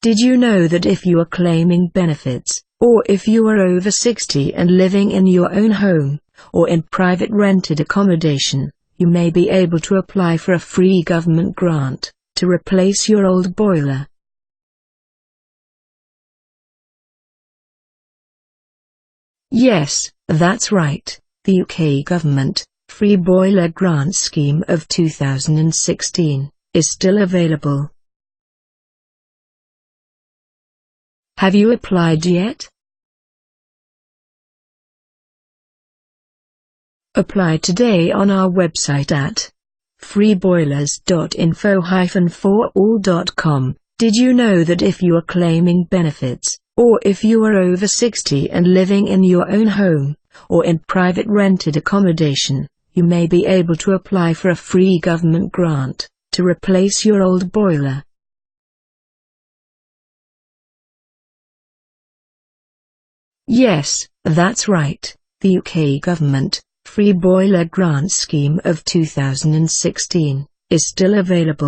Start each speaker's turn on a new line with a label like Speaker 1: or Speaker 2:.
Speaker 1: Did you know that if you are claiming benefits, or if you are over 60 and living in your own home, or in private rented accommodation, you may be able to apply for a free government grant to replace your old boiler? Yes, that's right. The UK government Free Boiler Grant Scheme of 2016 is still available. Have you applied yet? Apply today on our website at freeboilers.info-forall.com. Did you know that if you are claiming benefits, or if you are over 60 and living in your own home, or in private rented accommodation, you may be able to apply for a free government grant to replace your old boiler? Yes, that's right. The UK government Free Boiler Grant Scheme of 2016 is still available.